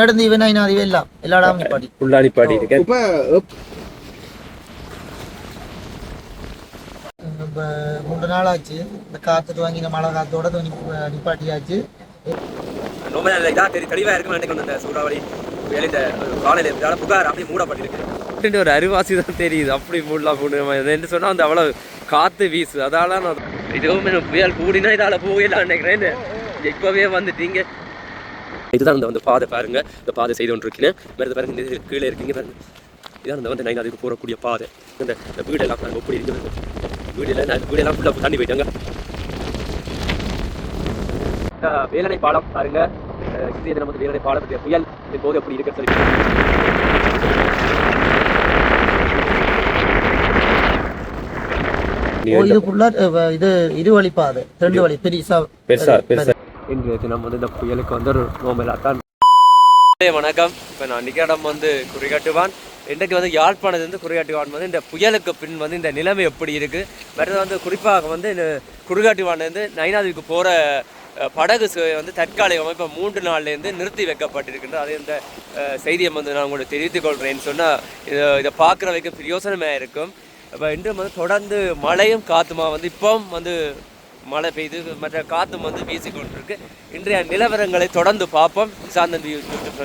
நடந்து இவன் அதுவே எல்லாம் எல்லா நிப்பாட்டி ஃபுல்லா நிப்பாட்டி இருக்கேன். இப்போ 3 நாள் ஆச்சு. இந்த காற்று வாங்கி இந்த மழை காத்தோட நிப்பாட்டியாச்சு. ரொம்ப இதாக தெளிவாக இருக்குன்னு நினைக்கணும். இந்த சூறாவளி புயல் இந்த காலையில் புகார் அப்படி மூடப்பட்டிருக்கு. ஒரு அருவாசி தான் தெரியுது. அப்படி மூடலாம் என்று சொன்னால் அந்த அவ்வளோ காற்று வீசு. அதால நான் இதுவும் புயல் கூடினா இதால் போகலாம் நினைக்கிறேன். இப்போவே வந்துட்டீங்க. இதுதான் இந்த பாதை பாருங்க. இந்த பாதை செய்து கொண்டு இருக்கீங்க. வேறு பாருங்க இந்த கீழே இருக்கீங்க பாருங்க. இதான் இந்த நைனாதிக்கு போகக்கூடிய பாதை. இந்த வீடெல்லாம் பாருங்க எப்படி இருக்குது. வீடெல்லாம் ஃபுல்லாக தண்ணி போயிட்டாங்க. வேலனை பாலம் பாருங்க. இந்திய தினம் வந்து வேலனை பாலம் புயல் போது எப்படி இருக்குன்னு சொல்லி இது இருவழி பாதை 2 வழி பெருசா இன்றைய தினம் வந்து இந்த புயலுக்கு வந்து ஒரு நோம்பலாத்தான். வணக்கம். இப்போ நான் நிகடம் வந்து குறிகாட்டுவான். இன்றைக்கு வந்து யாழ்ப்பாணத்துலேருந்து குறிகாட்டுவான் வந்து இந்த புயலுக்கு பின் வந்து இந்த நிலைமை எப்படி இருக்குது. வேறு வந்து குறிப்பாக வந்து இந்த குறிகாட்டுவான்லேருந்து நைனாதிக்கு போகிற படகு சேவை வந்து தற்காலிகமாக இப்போ 3 நாள்லேருந்து நிறுத்தி வைக்கப்பட்டிருக்கின்றது. அதே இந்த செய்தியை வந்து நான் உங்களுக்கு தெரிவித்துக் கொள்கிறேன்னு சொன்னால் இதை பார்க்குறவைக்கு பிரயோசனமாக இருக்கும். இப்போ இன்று வந்து தொடர்ந்து மழையும் காற்றுமா வந்து இப்போவும் வந்து மழை பெய்து மற்ற காற்றும் வந்து வீசிக்கொண்டிருக்கு. இன்றைய நிலவரங்களை தொடர்ந்து பார்ப்போம். சாந்தன் யூடியூப்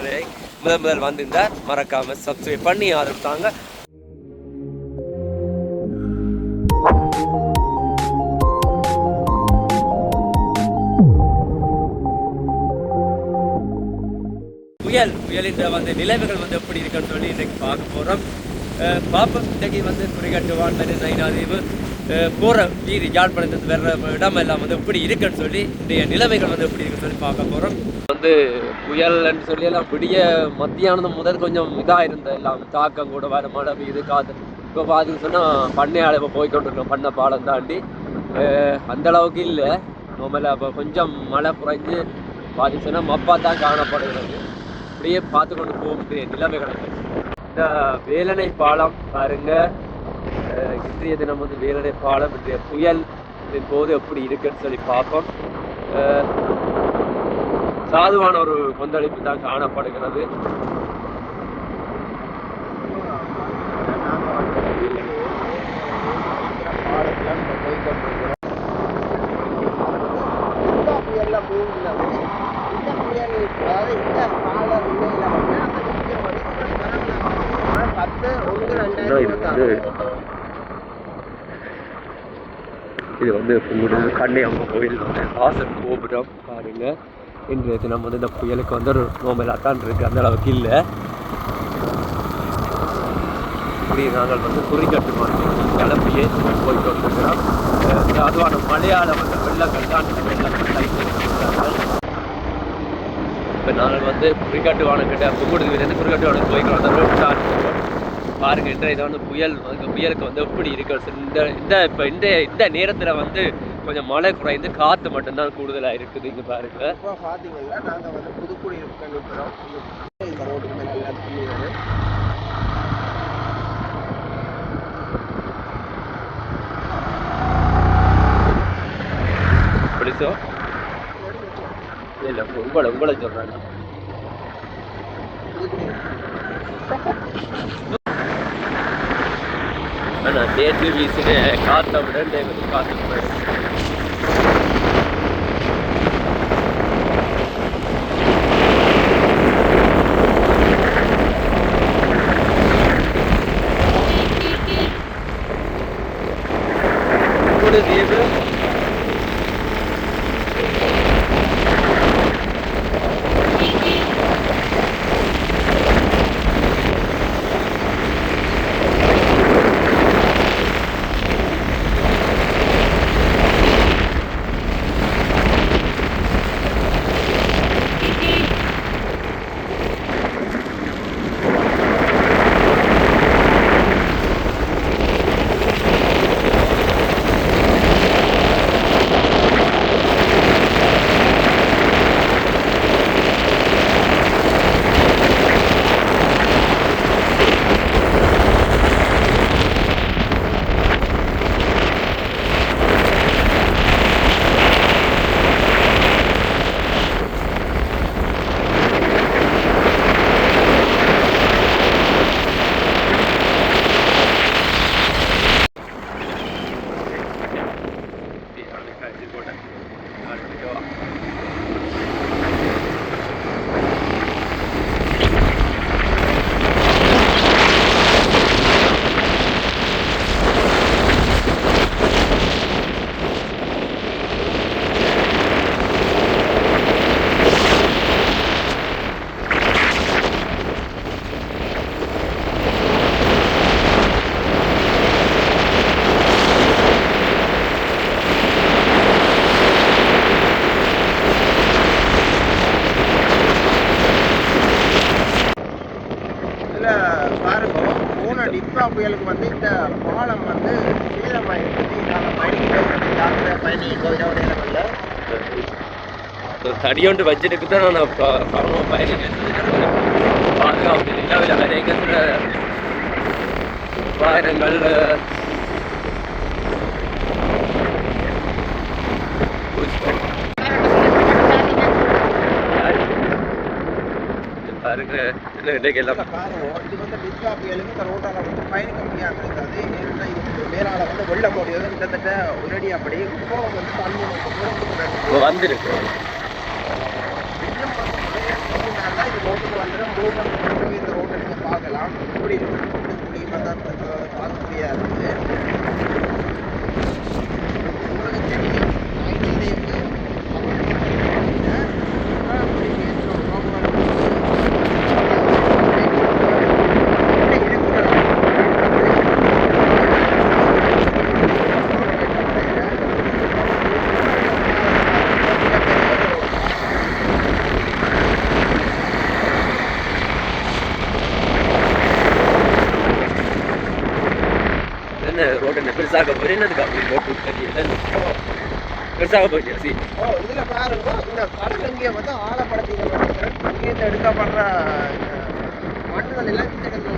முதல் வந்திருந்தார். மறக்காமல் சப்ஸ்கிரைப் பண்ணி ஆதரவு தாங்க. புயலின் வந்து நிலைமைகள் வந்து எப்படி இருக்குன்னு சொல்லி இன்றைக்கு பார்க்க போகிறோம். பார்ப்போம். இன்றைக்கு வந்து குறிகாட்டுவான் நைனாதீவு போகிற வீடு யாழ்ப்பாணத்துக்கு வர்ற இடம் எல்லாம் வந்து எப்படி இருக்குன்னு சொல்லி இன்றைய நிலைமைகள் வந்து எப்படி இருக்குன்னு சொல்லி பார்க்க போகிறோம். வந்து புயல்ன்னு சொல்லி எல்லாம் விடிய மத்தியானம் முதல் கொஞ்சம் இதாக இருந்த எல்லாம் தாக்கம் கூட வர மழை பெய்யுது காற்று. இப்போ பார்த்துன்னு சொன்னால் பண்ணையால் இப்போ போய்கொண்டிருக்கோம். பண்ணை பாலம் தாண்டி அந்த அளவுக்கு இல்லை. நம்மள அப்போ கொஞ்சம் மழை குறைஞ்சு பார்த்து சொன்னால் மப்பா தான் காணப்படுகிறது. அப்படியே பார்த்து கொண்டு போக முடிய நிலைமைகளை இந்த வேலனை பாலம் பாருங்க. இன்றைய தினம் வந்து வேலனை பாலம் இன்றைய புயல் போது எப்படி இருக்குன்னு சொல்லி பார்ப்போம். சாதுவான ஒரு கொந்தளிப்பு தான் காணப்படுகிறது. இது வந்து கன்னியாகுமரி கோயில் வாசல் கோபுரம் பாருங்க. இன்றைய தினம் வந்து இந்த புயலுக்கு வந்து ஒரு நோம்பலாத்தான் இருக்கு. அந்த அளவுக்கு இல்லை. இப்படி நாங்கள் வந்து குறிக்கட்டுமான் கிளம்பியே போயிட்டு வந்துருக்கிறோம். அதுவான மலையாள வந்து வெள்ளங்கள் தான் வெள்ளங்கள். இப்போ நாங்கள் வந்து குறிக்காட்டுவானம் கிட்ட புங்குடுதுலேருந்து குறிக்காட்டுவானுக்கு போய்க்கிறோம். அந்த ரோட் தான் பாருங்க. இதை வந்து புயலுக்கு வந்து எப்படி இருக்கு. இந்த நேரத்தில் வந்து கொஞ்சம் மழை குறைந்து காற்று மட்டும்தான் கூடுதலாக இருக்குது. இங்கே பாருங்க. பார்த்தீங்கன்னா நாங்கள் வந்து புதுக்குடியிருப்பு நிற்கிறோம். இந்த ரோட்டுக்கு நல்லா பிடிச்சோ இல்லை உங்களை சொல்கிறாங்க. ஆனால் நேற்று வீசின காற்றை விட வந்து காற்று போயிடும். பாருங்க போன டிப்ரா புயலுக்கு வந்து இந்த பாலம் வந்து சேதமாயிருக்கு. இதால் பயணிக்க பயணிக்கோ இரவு நேரங்களில் தடியோண்டு வச்சுட்டு தான் நான் பயணிக்கிறது பாதுகாப்பு இல்லை விளைவிக்கிற வாகனங்கள் பாருங்க எல்லாம் பாருங்க இது வந்து டிப்ரா புயலுக்கு இந்த ரோட்டால் வந்து பயணிக்க முடியாது இருக்காது. ஏன்னா இது மேலால வந்து வெள்ளம் போடியது கிட்டத்தட்ட ஒரடி அப்படி கோவம் வந்து தண்ணி வந்துருக்கு. இது ரோட்டுக்கு வந்துடும். இந்த ரோட்டை நீங்கள் பார்க்கலாம். இப்படி பார்க்கக்கூடிய இருக்குது. உங்களுக்கு தெரியும் ரோடு என்ன பெருசாக போறேன்னதுக்கு அப்படி ரோட்டு பெருசாக போச்சு. இதுல பாருங்க இந்த கடல் இங்கே வந்து ஆழப்படுத்திகள் இங்கேருந்து எடுக்கப்படுற மண்ணுகள் எல்லாம் இந்த இடத்துல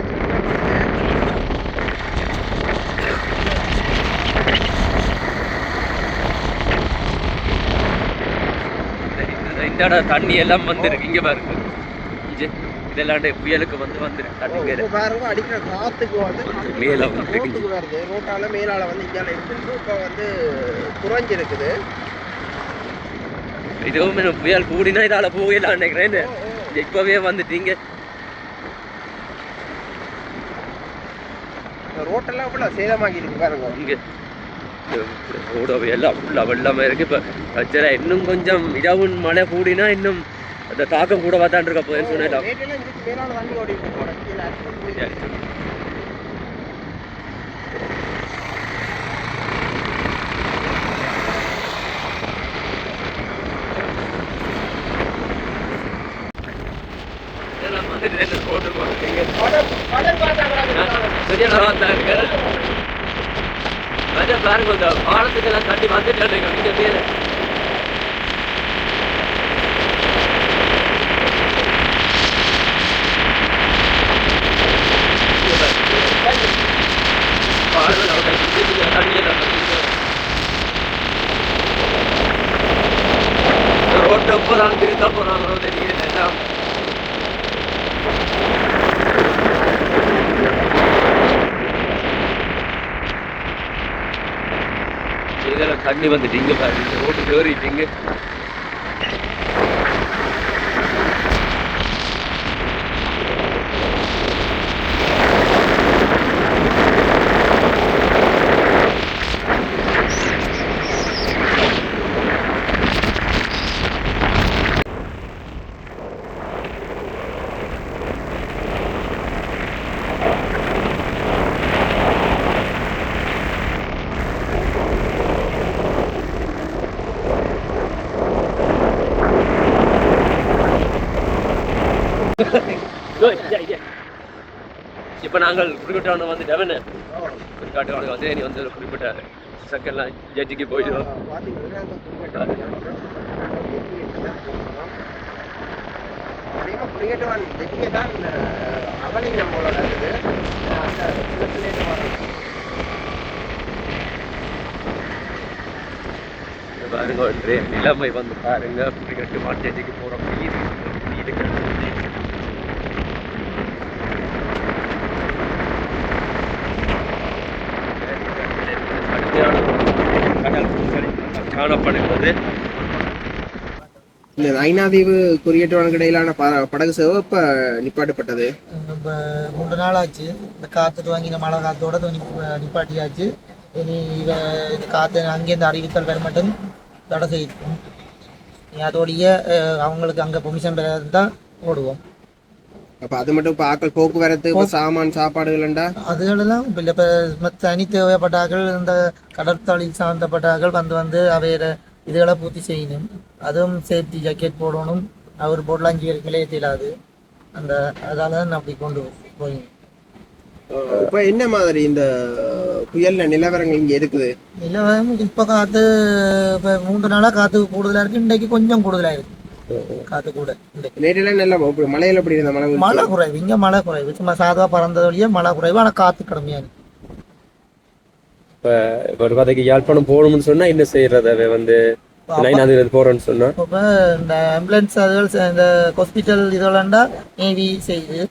இந்த இடம் தண்ணி எல்லாம் வந்துருக்கு. இங்க பாருங்க இதெல்லாம் புயலுக்கு வந்துருக்கு தண்ணி பாருங்க. அடிக்கிற காத்துக்கு வந்து மேல ரோட்டுக்கு வருது. ரோட்டால மேலால வந்து இங்கே இருக்குது. இப்போ வந்து குறைஞ்சிருக்குது. இதுவும் புயல் கூடினா இதால போகலாம் நினைக்கிறேன். இப்பவே வந்துட்டீங்க. ரோட்டெல்லாம் ஃபுல்லா சேதமாகி இருக்கு பாருங்க. இங்க ரோடு எல்லாம் ஃபுல்லா வெள்ளமா இருக்கு. இப்ப கச்சரா இன்னும் கொஞ்சம் இரவு மழை கூடினா இன்னும் அந்த தாக்கம் கூட பார்த்தான் இருக்க போதுன்னு சொன்னேன். பாருங்க இந்த பாலத்துக்கு எல்லாம் தண்ணி வந்துட்டு இங்க பேரு ரோட்டு போறாங்க திருத்த போறாங்களோ தெரியல. எல்லாம் இதெல்லாம் தண்ணி வந்துட்டீங்க பாருங்க. ரோட்டுக்கு ஏறிட்டீங்க. இப்ப நாங்கள் குறிப்பிட்ட வந்துட்டவன் குறிக்காட்டு வந்து நீ வந்து குறிப்பிட்ட சக்கெல்லாம் ஜட்ஜிக்கு போயிடும். பாருங்க நிலைமை வந்து பாருங்க. குறிப்பிட்டு மாட்டேஜிக்கு போற காணப்படுகிறது. இந்த ஐநாதீவு குறியீட்டுவானுக்கு இடையிலான படகு சேவை இப்போ நிப்பாட்டப்பட்டது. இப்போ 3 நாள் ஆச்சு. இந்த காற்று வாங்கின மழை காத்தோட நிப்பாட்டியாச்சு. இனி இந்த காற்று அங்கேருந்து அறிவித்தல் வர மட்டும் தடை செய்யும். அதோடைய அவங்களுக்கு அங்கே பெர்மிஷன் தான் ஓடுவோம். அப்போ அது மட்டும் இப்போ ஆக்கள் போக்குவரத்து இப்போ சாமான் சாப்பாடுகள்ண்டா அதுகளெல்லாம் இல்லை. இப்போ தனி தேவைப்பட்டார்கள் இந்த கடற்தொழில் சார்ந்தப்பட்டார்கள் வந்து அவையிற இதுகளை பூர்த்தி செய்யணும். அதுவும் சேஃப்டி ஜாக்கெட் போடணும். அவர் போடலாம் 5 பேருக்கு நிலையத்திலாது. அதால தான் அப்படி கொண்டு போய் இப்போ என்ன மாதிரி இந்த புயல் நிலவரங்கள் இங்க இருக்குது? நிலவரம் இப்போ காற்று இப்போ 3 நாளாக காற்று கூடுதலாக இருக்குது. இன்றைக்கு கொஞ்சம் கூடுதலாக இருக்குது காற்று கூட. நேற்றெல்லாம் நல்லா மழையில எப்படி இருந்த மழை? மழை குறைவு, இங்கே மழை குறைவு. சும்மா சாதா பறந்தது வழியே மழை குறைவு, ஆனால் காற்று கடுமையாக இருக்கு. இப்போ ஒரு கதைக்கு யாழ்ப்பாணம் போகணும்னு சொன்னா என்ன செய்யறது? அதை வந்து போறேன்னு சொன்னா இப்போ இந்த ஆம்புலன்ஸ் அதுகள் இந்த ஹாஸ்பிட்டல் இதெல்லாம்டா நேவி செய்யுது,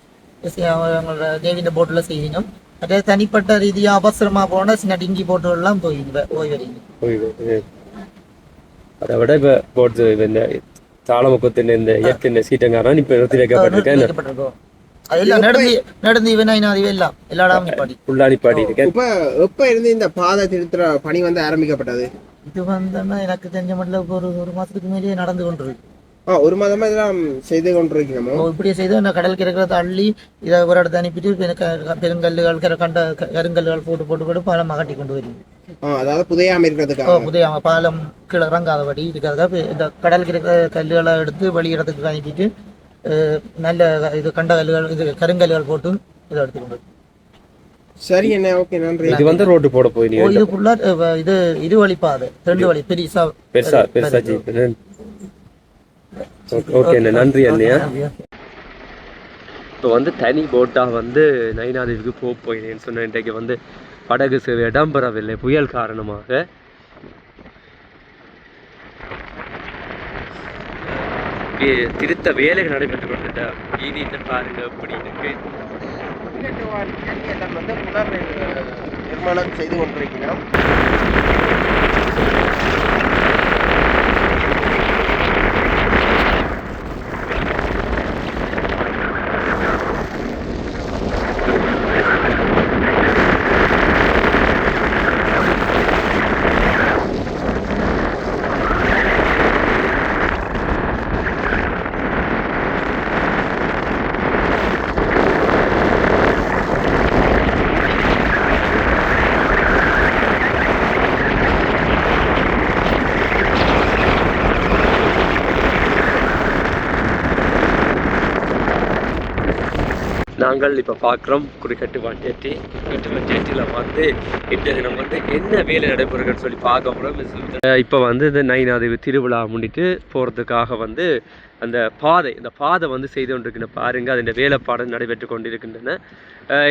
அவங்களோட நேவிஇந்த போட்டில் செய்வீங்க. அதே தனிப்பட்ட ரீதியாக அவசரமாக போனால் சின்ன டிங்கி போட்டுலாம் போயிடுங்க ஓய்வறிங்க. அதை விட இப்போ போட்டு இந்த தாளமுக்கத்தின் இந்த இயற்கை சீட்டங்காரன் இப்போ நிறுத்தி வைக்கப்பட்டிருக்கேன். அதெல்லாம் நடந்து இவனாயினாதிவே எல்லாம் எல்லா இடமும் நிப்பாடி ஃபுல்லா நிப்பாடி இருக்கேன். இப்போ எப்போ இருந்து இந்த பாதை திருத்துற பணி வந்து ஆரம்பிக்கப்பட்டது? இது வந்தோன்னா எனக்கு தெரிஞ்ச மட்டும் ஒரு மாசத்துக்கு மேலேயே நடந்து கொண்டிருக்கு. ஒரு மாதமா இதெல்லாம் செய்து கொண்டிருக்கிறோம். இப்படியே செய்து அந்த கடலுக்கு இருக்கிறத அள்ளி இதை ஒரு இடத்த அனுப்பிட்டு பெருங்கல்லுகள் கருங்கல்லுகள் போட்டு பாலம் அகட்டி கொண்டு வருது. அதாவது புதையாம இருக்கிறதுக்காக, புதையாம பாலம் கீழே இறங்காதபடி இருக்கிறதா இந்த கடலுக்கு இருக்கிற கல்லுகளை எடுத்து வெளி இடத்துக்கு அனுப்பிட்டு நல்ல இது கண்ட கல்லுகள் இது கருங்கல்லுகள் போட்டு இதை எடுத்துக்கொண்டு. சரி என்ன, ஓகே நன்றி. இது வந்து ரோட்டு போட போய் இது ஃபுல்லா இது இரு வழி பாதை, 2 வழி பெருசா ஜீப். ஓகே நன்றி அண்ணியா. இப்போ வந்து தனி போட்டாக வந்து நயினாதேவிக்கு போயினேன்னு சொன்னேன். இன்றைக்கு வந்து படகு சேவை இடம்பெறவில்லை புயல் காரணமாக. திருத்த வேலைகள் நடைபெற்று கொண்டுட்ட வீதியை பாருங்க எப்படி இருக்கு. நிர்மாணம் செய்து கொண்டிருக்கிறோம். நாங்கள் இப்போ பார்க்குறோம் குறிக்கட்டு வண்டியில் வந்து இந்த தினம் வந்து என்ன வேலை நடைபெறுகிறன்னு சொல்லி பார்க்க போகிறோம். இப்போ வந்து இந்த நயினாதேவி திருவிழா முன்னிட்டு போகிறதுக்காக வந்து அந்த பாதை வந்து செய்து கொண்டிருக்கின்ற பாருங்கள். அதில் வேலைப்பாடு நடைபெற்று கொண்டிருக்கின்றன.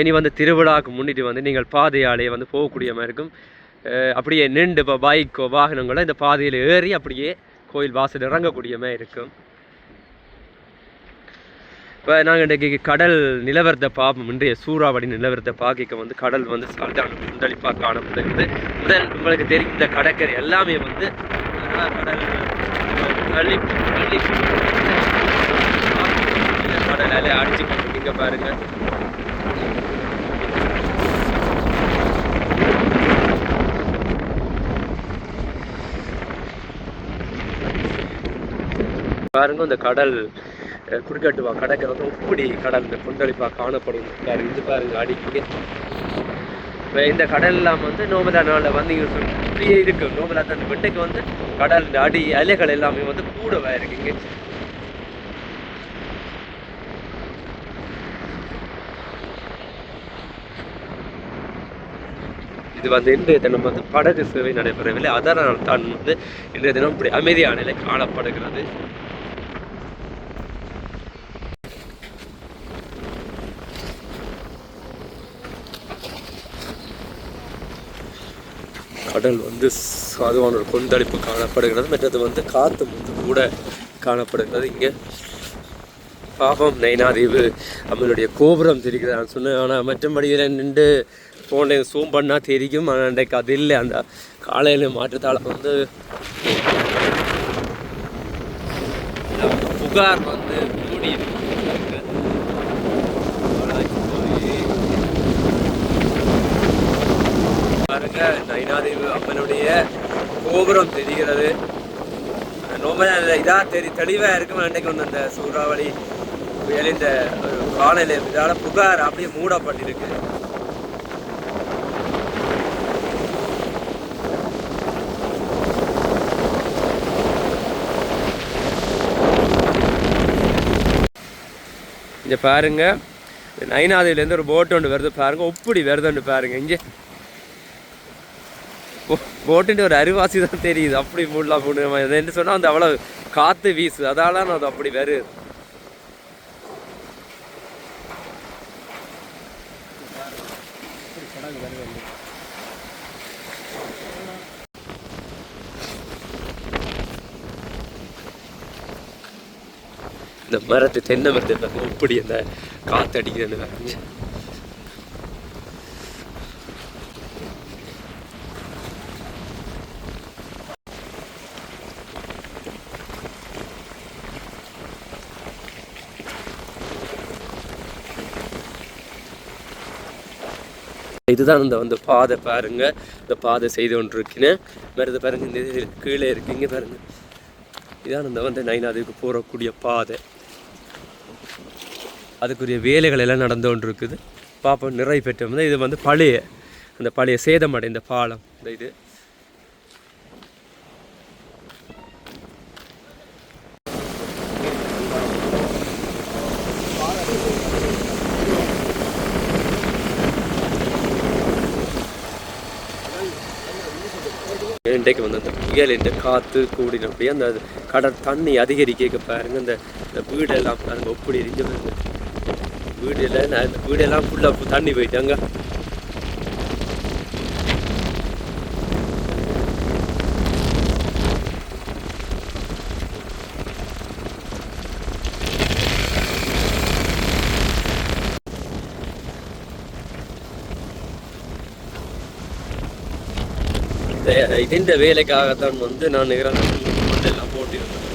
இனி வந்து திருவிழாவுக்கு முன்னிட்டு வந்து நீங்கள் பாதையாலேயே வந்து போகக்கூடிய மாதிரி இருக்கும். அப்படியே நின்று இப்போ பைக்கோ வாகனங்களோ இந்த பாதையில் ஏறி அப்படியே கோயில் வாசல் இறங்கக்கூடிய மாதிரி இருக்கும். இப்போ நாங்கள் இன்றைக்கு கடல் நிலவரத்தை பார்ப்போம். இன்றைய சூறாவளி நிலவரத்தை பார்க்க வந்து கடல் வந்து சால்ட்டான கொந்தளிப்பாக காணப்படுகிறது. முதல் உங்களுக்கு தெரியும் இந்த கடற்கரை எல்லாமே வந்து கடலால் அடிச்சு கொண்டிருக்கீங்க பாருங்க. பாருங்க இந்த கடல் குறுக்கட்டுவா கடற்கரை வந்து இப்படி கடல் இந்த கொந்தளிப்பாக காணப்படும். இது பாருங்க அடிக்கடி இந்த கடல்லாம் வந்து நோமலா நாளில் வந்து இப்படியே இருக்கு. நோமலா அந்த வெட்டைக்கு வந்து கடல் அடி அலைகள் எல்லாமே வந்து கூடவா இருக்குங்க. இது வந்து இன்றைய தினம் வந்து படகு சேவை நடைபெறவில்லை. அதனால் தான் வந்து இன்றைய தினம் இப்படி அமைதியான நிலை காணப்படுகிறது. கடல் வந்து சாதுவான ஒரு கொந்தளிப்பு காணப்படுகிறது. மற்றது வந்து காற்று வந்து கூட காணப்படுகிறது. இங்கே பாபம் நயினாதேவி அவங்களுடைய கோபுரம் தெரிகிறது நான் சொன்னேன். ஆனால் மற்றபடியில் நின்று ஃபோனில் சூம் பண்ணால் தெரியும். ஆனால் இன்றைக்கு அது இல்லை. அந்த காலையில் மாற்றத்தால் வந்து புகார் வந்து மூடி பாருங்க. நயினாதேவி அம்மனுடைய கோபுரம் தெரிகிறது. ரொம்ப இதாக தெளிவாக இருக்கும். அன்றைக்கு வந்து அந்த சூறாவளி புயல் இந்த காலையில் இதால் புகார் அப்படியே மூடப்பட்டிருக்கு. இங்கே பாருங்க நைனாதிலேருந்து ஒரு போட் ஒன்று வருது பாருங்க, எப்படி வருதுன்னு பாருங்க. இங்கே போட்டுட்டு ஒரு அருவாசி தான் தெரியுது, அப்படி மூடலாம் போட்டு என்ன சொன்னால் அந்த அவ்வளோ காற்று வீசு, அதால அது அப்படி வருது. இந்த மரத்து தென்னை மரத்தை எப்படி அந்த காற்று அடிக்கிறதுன்னு பாருங்க. இதுதான் இந்த பாதை பாருங்க, இந்த பாதை செய்து கொண்டு இருக்குன்னு மருது பாருங்க. இந்த கீழே இருக்குங்க பாருங்க, இதான் இந்த நைனாதேவிக்கு போகக்கூடிய பாதை. அதுக்குரிய வேலைகள் எல்லாம் நடந்து கொண்டு இருக்குது. பாப்போம் நிறைய பெற்றோம். இது பழைய அந்த பழைய சேதமடைந்த பாலம். இது இன்றைக்கு அந்த புயல் இந்த காற்று கூடினப்படியே அந்த கடல் தண்ணி அதிகரிக்க பாருங்க. இந்த வீடெல்லாம் பாருங்க எப்படி இருந்து பாருங்க. வீடெல்லாம் ஃபுல்லாக தண்ணி போயிட்டாங்க. இந்த வேலைக்காகத்தான் நான் எல்லாம் போட்டிருந்தேன்.